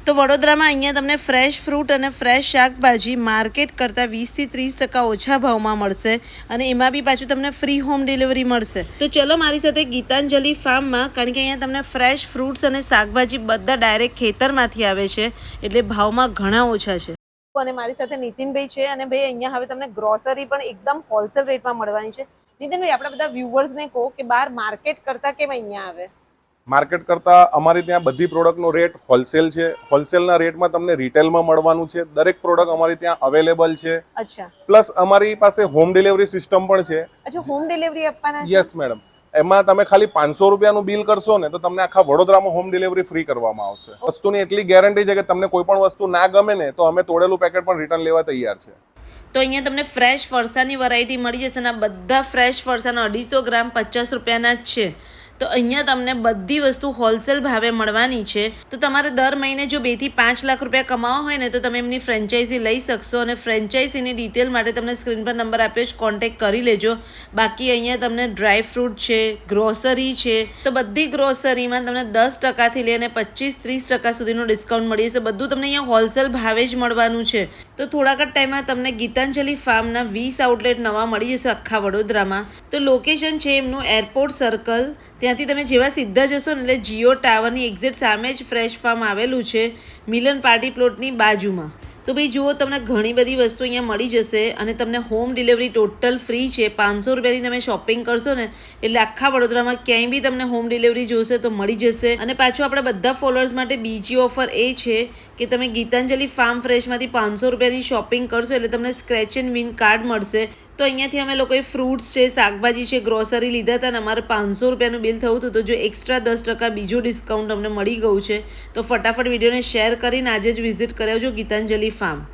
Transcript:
તો વડોદરામાં અહીંયા તમને ફ્રેશ ફ્રૂટ અને ફ્રેશ શાકભાજી માર્કેટ કરતાં 20 થી 30% ઓછા ભાવમાં મળશે અને એમાં બી પાછું તમને ફ્રી હોમ ડિલિવરી મળશે. તો ચલો મારી સાથે ગીતાંજલિ ફાર્મમાં, કારણ કે અહીંયા તમને ફ્રેશ ફ્રૂટ્સ અને શાકભાજી બધા ડાયરેક્ટ ખેતરમાંથી આવે છે એટલે ભાવમાં ઘણા ઓછા છે. અને મારી સાથે નીતિનભાઈ છે અને ભાઈ અહીંયા હવે તમને ગ્રોસરી પણ એકદમ હોલસેલ રેટમાં મળવાની છે. નીતિનભાઈ, આપણા બધા વ્યુઅર્સને કહો કે બહાર માર્કેટ કરતાં કેમ અહીંયા આવે? માર્કેટ કરતાં અમારી ત્યાં બધી પ્રોડક્ટનો રેટ હોલસેલ છે. હોલસેલના રેટમાં તમને રિટેલમાં મળવાનું છે. દરેક પ્રોડક્ટ અમારી ત્યાં અવેલેબલ છે. અચ્છા. પ્લસ અમારી પાસે હોમ ડિલિવરી સિસ્ટમ પણ છે. અચ્છા, હોમ ડિલિવરી આપવાના છે? Yes madam. એમાં તમે ખાલી 500 રૂપિયાનું બિલ કરશો ને તો તમને આખા વડોદરામાં હોમ ડિલિવરી ફ્રી કરવામાં આવશે. વસ્તુની એટલી ગેરંટી છે કે તમને કોઈ પણ વસ્તુ ના ગમે ને તો અમે તોડેલું પેકેટ પણ રિટર્ન લેવા તૈયાર છે. તો અહીંયા તમને ફ્રેશ ફરસાની વેરાયટી મળી જશે અને આ બધા ફ્રેશ ફરસાના 250 ગ્રામ 50 રૂપિયાના જ છે. તો અહીંયા તમને બધી વસ્તુ હોલસેલ ભાવે મળવાની છે. તો તમારે દર મહિને જો 2 થી 5 લાખ રૂપિયા કમાવા હોય ને તો તમે એમની ફ્રેન્ચાઇઝી લઈ શકશો અને ફ્રેન્ચાઇઝીની ડિટેલ માટે તમને સ્ક્રીન પર નંબર આપ્યો છે, કોન્ટેક્ટ કરી લેજો. બાકી અહીંયા તમને ડ્રાય ફ્રૂટ છે, ગ્રોસરી છે, તો બધી ગ્રોસરીમાં તમને 10%થી લઈને 25-30% સુધીનું ડિસ્કાઉન્ટ મળી જશે. બધું તમને અહીંયા હોલસેલ ભાવે જ મળવાનું છે. તો થોડાક જ ટાઈમમાં તમને ગીતાંજલિ ફાર્મના 20 આઉટલેટ નવા મળી જશે આખા વડોદરામાં. તો લોકેશન છે એમનું એરપોર્ટ સર્કલ. ત્યાંથી તમે જેવા સીધા જશો ને એટલે જીઓ ટાવરની એક્ઝેક્ટ સામે જ ફ્રેશ ફાર્મ આવેલું છે, મિલન પાર્ટી પ્લોટની બાજુમાં. તો ભાઈ જુઓ, તમને ઘણી બધી વસ્તુ અહીંયા મળી જશે અને તમને હોમ ડિલિવરી ટોટલ ફ્રી છે. 500 રૂપિયાની તમે શોપિંગ કરશો ને એટલે આખા વડોદરામાં ક્યાંય બી તમને હોમ ડિલિવરી જોશે તો મળી જશે. અને પાછું આપણા બધા ફોલોઅર્સ માટે બીજી ઓફર એ છે કે તમે ગીતાંજલિ ફાર્મ ફ્રેશમાંથી 500 રૂપિયાની શોપિંગ કરશો એટલે તમને સ્ક્રેચ એન્ડ વિન કાર્ડ મળશે. તો અહીંયાથી અમે લોકોએ ફ્રૂટ્સ છે, શાકભાજી છે, ગ્રોસરી લીધા હતા અને અમારે 500 રૂપિયાનું બિલ થયું હતું. તો જો એક્સ્ટ્રા 10% બીજું ડિસ્કાઉન્ટ અમને મળી ગયું છે તો ફટાફટ વિડીયોને શેર કરીને આજે જ વિઝિટ કરાવજો ગીતાંજલિ ફાર્મ.